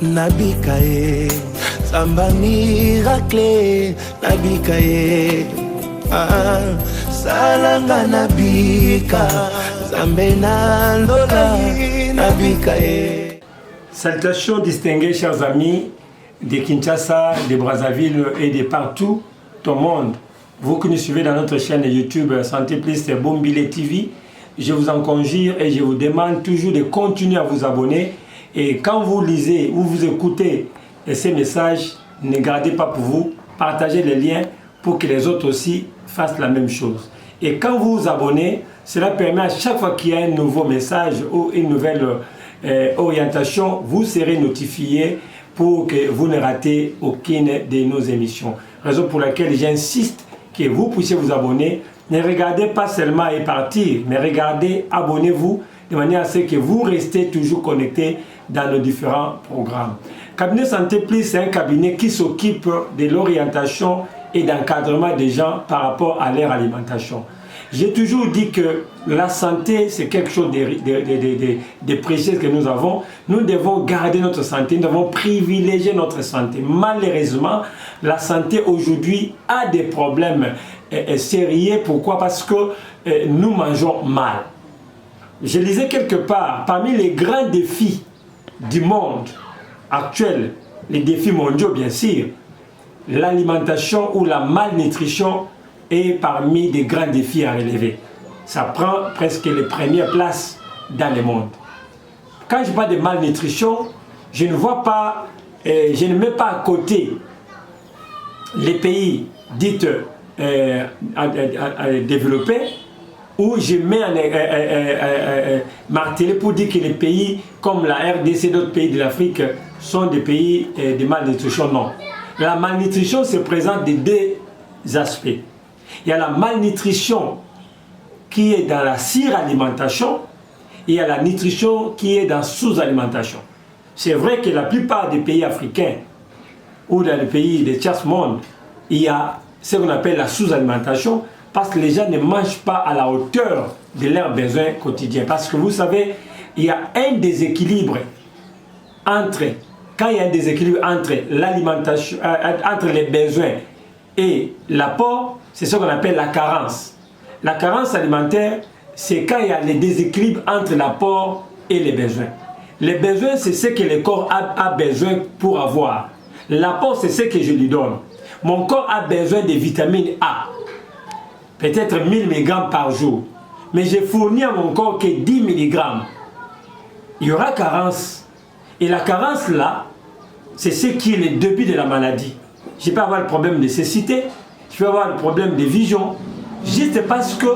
Nabikaye, Samba miracle, Nabikaye, Salanga Nabika, Zambena Lola, Nabikaye. Salutations distinguées, chers amis de Kinshasa, de Brazzaville et de partout au monde. Vous qui nous suivez dans notre chaîne YouTube Santé Plus Bombile TV, je vous en conjure et je vous demande toujours de continuer à vous abonner. Et quand vous lisez ou vous écoutez ces messages, ne gardez pas pour vous, partagez les liens pour que les autres aussi fassent la même chose. Et quand vous vous abonnez, cela permet à chaque fois qu'il y a un nouveau message ou une nouvelle orientation, vous serez notifié pour que vous ne ratez aucune de nos émissions. Raison pour laquelle j'insiste que vous puissiez vous abonner. Ne regardez pas seulement et partir, mais regardez, abonnez-vous de manière à ce que vous restez toujours connectés dans nos différents programmes. Cabinet Santé Plus, c'est un cabinet qui s'occupe de l'orientation et d'encadrement des gens par rapport à leur alimentation. J'ai toujours dit que la santé, c'est quelque chose de précieux que nous avons. Nous devons garder notre santé, nous devons privilégier notre santé. Malheureusement, la santé aujourd'hui a des problèmes sérieux. Pourquoi? Parce que nous mangeons mal. Je lisais quelque part, parmi les grands défis du monde actuel, les défis mondiaux bien sûr, l'alimentation ou la malnutrition est parmi des grands défis à relever. Ça prend presque les premières places dans le monde. Quand je parle de malnutrition, je ne vois pas, je ne mets pas à côté les pays dits développés, où je mets martelé pour dire que les pays comme la RDC et d'autres pays de l'Afrique sont des pays de malnutrition. Non. La malnutrition se présente de deux aspects. Il y a la malnutrition qui est dans la suralimentation et il y a la nutrition qui est dans la sous-alimentation. C'est vrai que la plupart des pays africains ou dans les pays de tiers-monde, il y a ce qu'on appelle la sous-alimentation parce que les gens ne mangent pas à la hauteur de leurs besoins quotidiens. Parce que vous savez, il y a un déséquilibre entre, quand il y a un déséquilibre entre l'alimentation, entre les besoins et l'apport, c'est ce qu'on appelle la carence. La carence alimentaire, c'est quand il y a le déséquilibre entre l'apport et les besoins. Les besoins, c'est ce que le corps a besoin pour avoir. L'apport, c'est ce que je lui donne. Mon corps a besoin de vitamine A. Peut-être 1000 mg par jour. Mais je fournis à mon corps que 10 mg. Il y aura carence. Et la carence là, c'est ce qui est le début de la maladie. Je peux avoir le problème de cécité, je peux avoir le problème de vision, juste parce que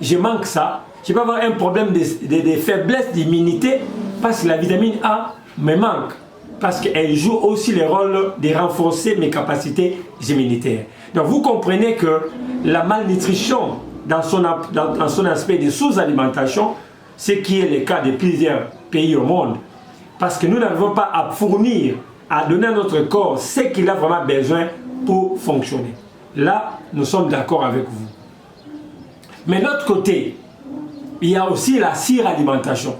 je manque ça. Je peux avoir un problème de faiblesse d'immunité parce que la vitamine A me manque. Parce qu'elle joue aussi le rôle de renforcer mes capacités immunitaires. Donc vous comprenez que la malnutrition dans son aspect de sous-alimentation, ce qui est le cas de plusieurs pays au monde, parce que nous n'arrivons pas à fournir, à donner à notre corps ce qu'il a vraiment besoin pour fonctionner. Là, nous sommes d'accord avec vous. Mais de l'autre côté, il y a aussi la suralimentation.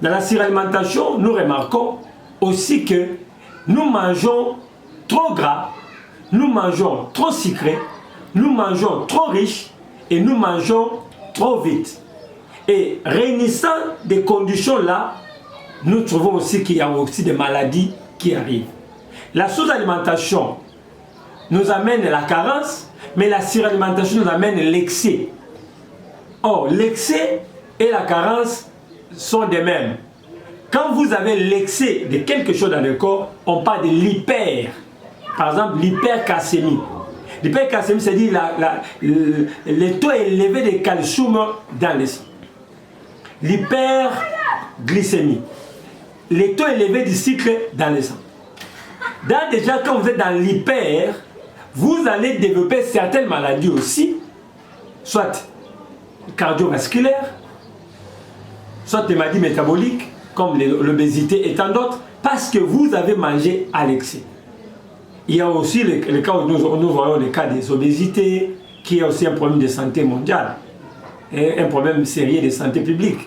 Dans la suralimentation, nous remarquons aussi que nous mangeons trop gras, nous mangeons trop sucré, nous mangeons trop riche et nous mangeons trop vite. Et réunissant des conditions là, nous trouvons aussi qu'il y a aussi des maladies qui arrivent. La sous-alimentation nous amène la carence, mais la suralimentation nous amène l'excès. Or, l'excès et la carence sont des mêmes. Quand vous avez l'excès de quelque chose dans le corps, on parle de l'hyper. Par exemple, l'hypercalcémie. L'hypercalcémie, c'est-à-dire le taux élevé de calcium dans le sang. L'hyperglycémie. Le taux élevé du sucre dans le sang. Déjà, quand vous êtes dans l'hyper, vous allez développer certaines maladies aussi, soit cardiovasculaires, soit des maladies métaboliques, comme l'obésité et tant d'autres, parce que vous avez mangé à l'excès. Il y a aussi le cas où nous voyons le cas des obésités, qui est aussi un problème de santé mondiale, et un problème sérieux de santé publique,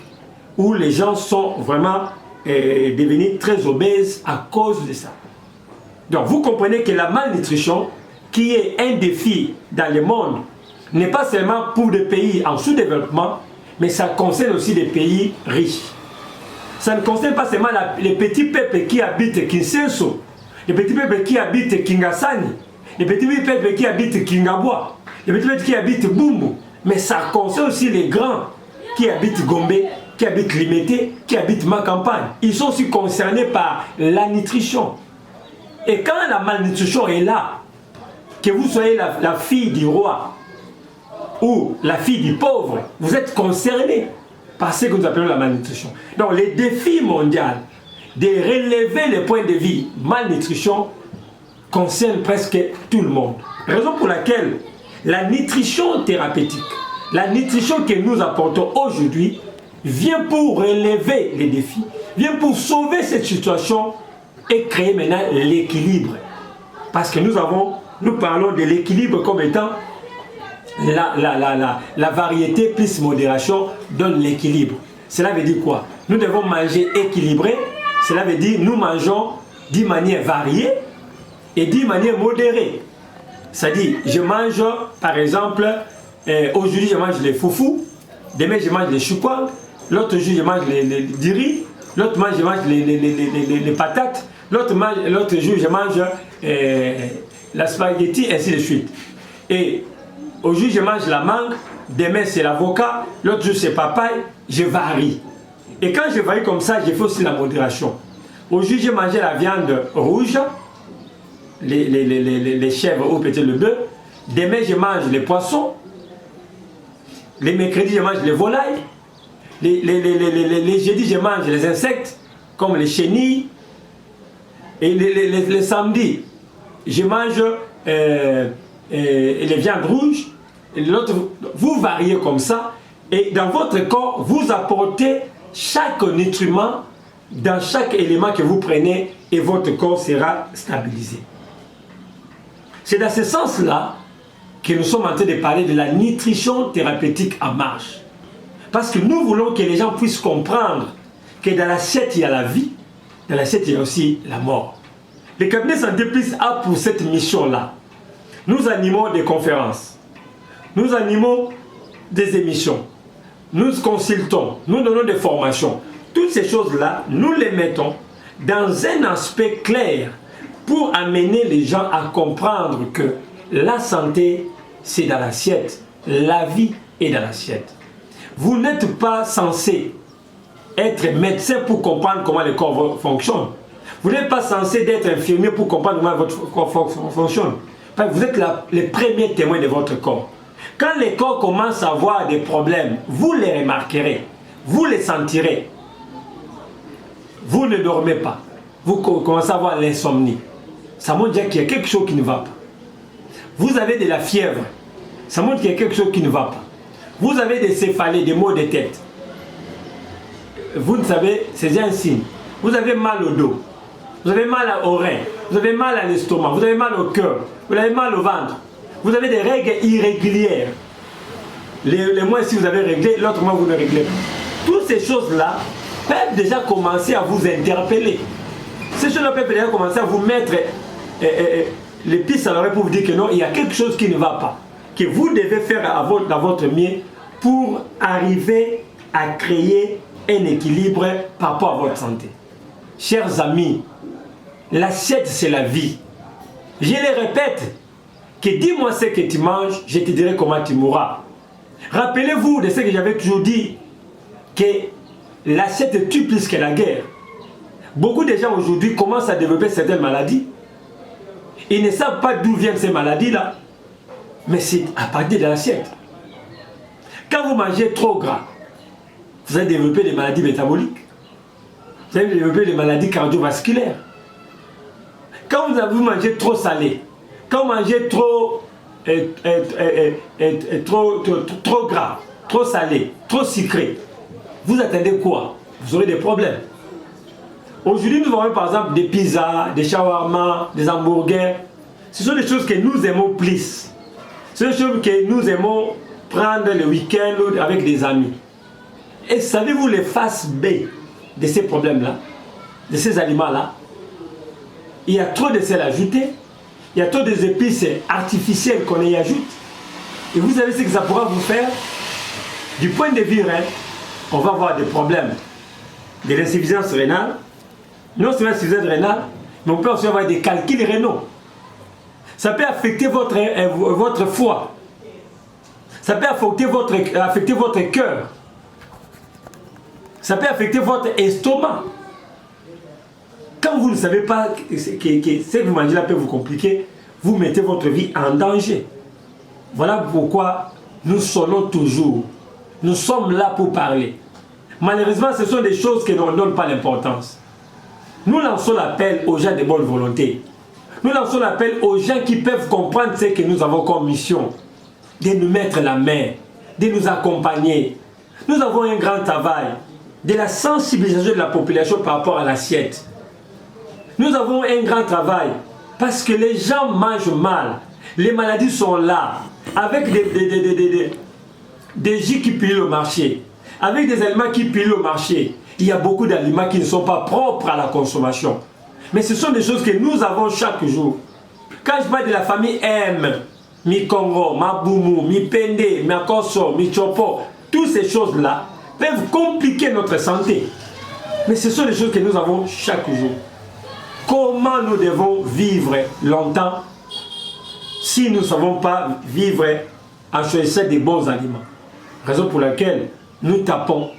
où les gens sont vraiment devenir très obèses à cause de ça. Donc vous comprenez que la malnutrition, qui est un défi dans le monde, n'est pas seulement pour des pays en sous-développement, mais ça concerne aussi des pays riches. Ça ne concerne pas seulement les petits peuples qui habitent Kinshasa, les petits peuples qui habitent Kingasani, les petits peuples qui habitent Kingabwa, les petits peuples qui habitent Bumbu, mais ça concerne aussi les grands qui habitent Gombe, qui habitent Limete, qui habitent ma campagne. Ils sont aussi concernés par la nutrition. Et quand la malnutrition est là, que vous soyez la fille du roi ou la fille du pauvre, vous êtes concerné par ce que nous appelons la malnutrition. Donc les défis mondiaux de relever les points de vie malnutrition concernent presque tout le monde. Raison pour laquelle la nutrition thérapeutique, la nutrition que nous apportons aujourd'hui, vient pour relever les défis, vient pour sauver cette situation et créer maintenant l'équilibre. Parce que nous parlons de l'équilibre comme étant la variété plus modération donne l'équilibre. Cela veut dire quoi? Nous devons manger équilibré. Cela veut dire nous mangeons d'une manière variée et d'une manière modérée. C'est-à-dire, je mange, par exemple, aujourd'hui je mange les foufous, demain je mange les choukwang, l'autre jour je mange du riz, l'autre jour je mange les patates, l'autre jour je mange la spaghetti, ainsi de suite. Et aujourd'hui je mange la mangue, demain c'est l'avocat, l'autre jour c'est papaye, je varie. Et quand je varie comme ça, je fais aussi la modération. Aujourd'hui j'ai mangé la viande rouge, les chèvres ou peut-être le bœuf. Demain je mange les poissons. Les mercredis je mange les volailles. Les jeudis je mange les insectes comme les chenilles. Et les samedis je mange les viandes rouges. Et l'autre, vous variez comme ça. Et dans votre corps, vous apportez chaque nutriment dans chaque élément que vous prenez et votre corps sera stabilisé. C'est dans ce sens-là que nous sommes en train de parler de la nutrition thérapeutique en marche. Parce que nous voulons que les gens puissent comprendre que dans l'assiette, il y a la vie, dans l'assiette, il y a aussi la mort. Le cabinet Santé Plus a pour cette mission-là. Nous animons des conférences, nous animons des émissions, nous consultons, nous donnons des formations. Toutes ces choses-là, nous les mettons dans un aspect clair pour amener les gens à comprendre que la santé, c'est dans l'assiette. La vie est dans l'assiette. Vous n'êtes pas censé être médecin pour comprendre comment le corps fonctionne. Vous n'êtes pas censé être infirmier pour comprendre comment votre corps fonctionne. Vous êtes les premiers témoins de votre corps. Quand le corps commence à avoir des problèmes, vous les remarquerez, vous les sentirez. Vous ne dormez pas. Vous commencez à avoir l'insomnie. Ça montre qu'il y a quelque chose qui ne va pas. Vous avez de la fièvre. Ça montre qu'il y a quelque chose qui ne va pas. Vous avez des céphalées, des maux de tête. Vous ne savez, c'est un signe. Vous avez mal au dos. Vous avez mal aux reins. Vous avez mal à l'estomac. Vous avez mal au cœur. Vous avez mal au ventre. Vous avez des règles irrégulières. Les mois si vous avez réglé, l'autre mois vous ne réglez pas. Toutes ces choses-là peuvent déjà commencer à vous interpeller. Ces choses-là peuvent déjà commencer à vous mettre les pistes à l'oreille pour vous dire que non, il y a quelque chose qui ne va pas. Que vous devez faire dans votre mieux pour arriver à créer un équilibre par rapport à votre santé. Chers amis, l'assiette c'est la vie. Je le répète, que dis-moi ce que tu manges, je te dirai comment tu mourras. Rappelez-vous de ce que j'avais toujours dit, que l'assiette tue plus que la guerre. Beaucoup de gens aujourd'hui commencent à développer certaines maladies. Ils ne savent pas d'où viennent ces maladies-là, mais c'est à partir de l'assiette. Quand vous mangez trop gras, vous allez développer des maladies métaboliques. Vous allez développer des maladies cardiovasculaires. Quand vous mangez trop salé, quand vous mangez trop gras, trop salé, trop sucré, vous attendez quoi? Vous aurez des problèmes. Aujourd'hui, nous avons par exemple des pizzas, des shawarma, des hamburgers. Ce sont des choses que nous aimons plus. Ce sont des choses que nous aimons prendre le week-end avec des amis. Et savez-vous les face B de ces problèmes-là, de ces aliments-là. Il y a trop de sel ajouté, il y a trop d'épices artificielles qu'on y ajoute. Et vous savez ce que ça pourra vous faire? Du point de vue rein, on va avoir des problèmes de l'insuffisance rénale, non seulement l'insuffisance rénale, mais on peut aussi avoir des calculs rénaux. Ça peut affecter votre foie. Ça peut affecter votre cœur. Ça peut affecter votre estomac. Quand vous ne savez pas que ce que vous mangez là peut vous compliquer, vous mettez votre vie en danger. Voilà pourquoi nous sonnons toujours. Nous sommes là pour parler. Malheureusement, ce sont des choses que l'on ne donne pas l'importance. Nous lançons l'appel aux gens de bonne volonté. Nous lançons l'appel aux gens qui peuvent comprendre ce que nous avons comme mission. De nous mettre la main, de nous accompagner. Nous avons un grand travail de la sensibilisation de la population par rapport à l'assiette. Nous avons un grand travail parce que les gens mangent mal. Les maladies sont là, avec des jus qui pillent le marché, avec des aliments qui pillent le marché. Il y a beaucoup d'aliments qui ne sont pas propres à la consommation. Mais ce sont des choses que nous avons chaque jour. Quand je parle de la famille M, Mi Congo, Ma Boumou, Mi Pende, Mi Akoso, Mi Chopo, toutes ces choses-là peuvent compliquer notre santé. Mais ce sont des choses que nous avons chaque jour. Comment nous devons vivre longtemps si nous ne savons pas vivre en choisissant des bons aliments? Raison pour laquelle nous tapons,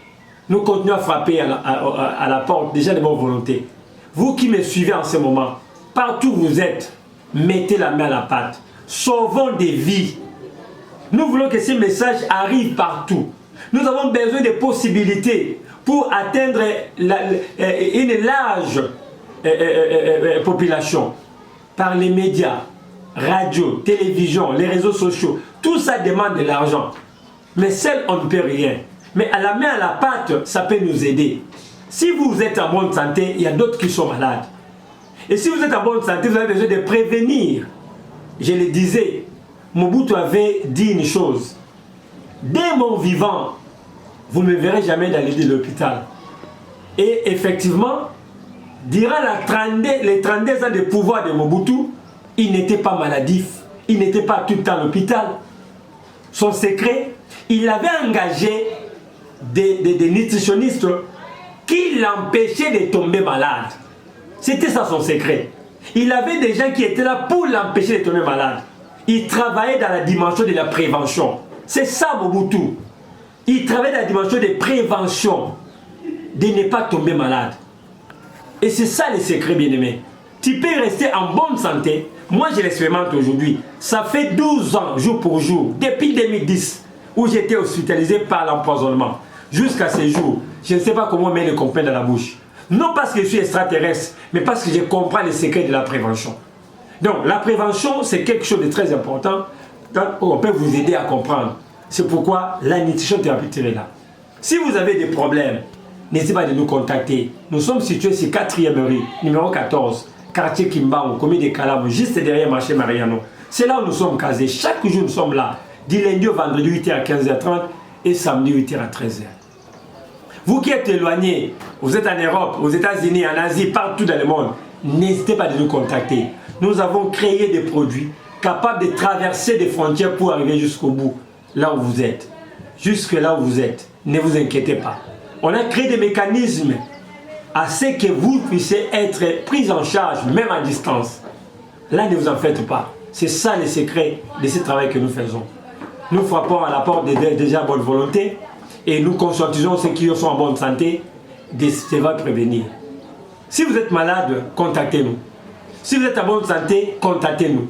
nous continuons à frapper à la porte déjà de bonne volonté. Vous qui me suivez en ce moment, partout où vous êtes, mettez la main à la pâte. Sauvons des vies. Nous voulons que ces messages arrivent partout. Nous avons besoin de possibilités pour atteindre une large population par les médias, radio, télévision, les réseaux sociaux. Tout ça demande de l'argent. Mais seul, on ne peut rien. Mais à la main à la pâte, ça peut nous aider. Si vous êtes en bonne santé, il y a d'autres qui sont malades. Et si vous êtes en bonne santé, vous avez besoin de prévenir. Je le disais, Mobutu avait dit une chose. Dès mon vivant, vous ne me verrez jamais dans les lits de l'hôpital. Et effectivement, durant les 32 ans de pouvoir de Mobutu, il n'était pas maladif. Il n'était pas tout le temps à l'hôpital. Son secret, il avait engagé des nutritionnistes qui l'empêchaient de tomber malade. C'était ça son secret. Il avait des gens qui étaient là pour l'empêcher de tomber malade. Il travaillait dans la dimension de la prévention. C'est ça Mobutu. Il travaillait dans la dimension de prévention, de ne pas tomber malade. Et c'est ça le secret, bien-aimé. Tu peux rester en bonne santé. Moi, je l'expérimente aujourd'hui. Ça fait 12 ans, jour pour jour, depuis 2010, où j'étais hospitalisé par l'empoisonnement. Jusqu'à ce jour, je ne sais pas comment mettre le comprimé dans la bouche. Non parce que je suis extraterrestre, mais parce que je comprends les secrets de la prévention. Donc, la prévention, c'est quelque chose de très important. Donc, on peut vous aider à comprendre. C'est pourquoi la nutrition thérapeutique est là. Si vous avez des problèmes, n'hésitez pas de nous contacter. Nous sommes situés sur 4e rue, numéro 14, quartier Kimbangu, commune de Kalamu, juste derrière le marché Mariano. C'est là où nous sommes casés. Chaque jour, nous sommes là. Du lundi au vendredi, 8h à 15h30 et samedi, 8h à 13h. Vous qui êtes éloignés, vous êtes en Europe, aux États-Unis, en Asie, partout dans le monde, n'hésitez pas de nous contacter. Nous avons créé des produits capables de traverser des frontières pour arriver jusqu'au bout, là où vous êtes. Jusque là où vous êtes. Ne vous inquiétez pas. On a créé des mécanismes à ce que vous puissiez être pris en charge, même à distance. Là, ne vous en faites pas. C'est ça le secret de ce travail que nous faisons. Nous frappons à la porte des gens à bonne volonté et nous conscientisons ceux qui sont en bonne santé de ce qui va prévenir. Si vous êtes malade, contactez-nous. Si vous êtes en bonne santé, contactez-nous.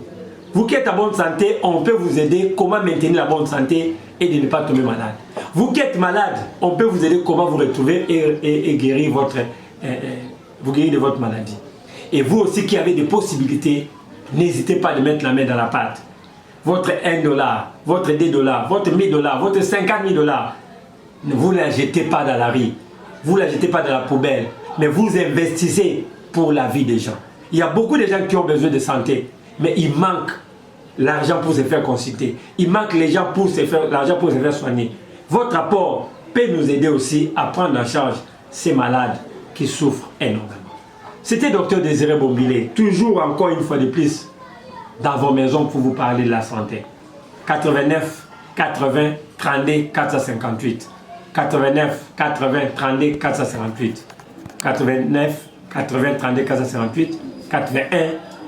Vous qui êtes en bonne santé, on peut vous aider comment maintenir la bonne santé et de ne pas tomber malade. Vous qui êtes malade, on peut vous aider comment vous retrouver et guérir vous guérir de votre maladie. Et vous aussi qui avez des possibilités, n'hésitez pas à mettre la main dans la pâte. Votre $1, votre $2, votre $1000, votre $50 000, vous ne la jetez pas dans la rue, vous ne la jetez pas dans la poubelle, mais vous investissez pour la vie des gens. Il y a beaucoup de gens qui ont besoin de santé, mais il manque l'argent pour se faire consulter. Il manque l'argent pour se faire soigner. Votre apport peut nous aider aussi à prendre en charge ces malades qui souffrent énormément. C'était Dr Désiré Bombilé, toujours encore une fois de plus, dans vos maisons pour vous parler de la santé. 89 80 32 458. 89 80 32 458. 89 80 32 458. 81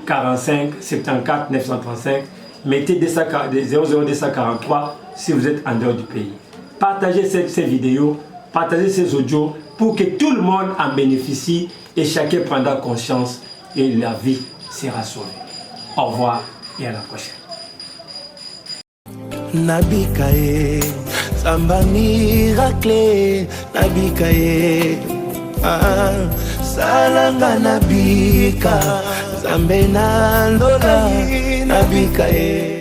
45 74 935. Mettez 00243 si vous êtes en dehors du pays. Partagez ces vidéos, partagez ces audios pour que tout le monde en bénéficie et chacun prendra conscience et la vie sera sauvée. Au revoir et à la prochaine. Nabikaye, Samba miracle, Nabikaye, Salanga Nabika, Zambe Nandola, Nabikaye.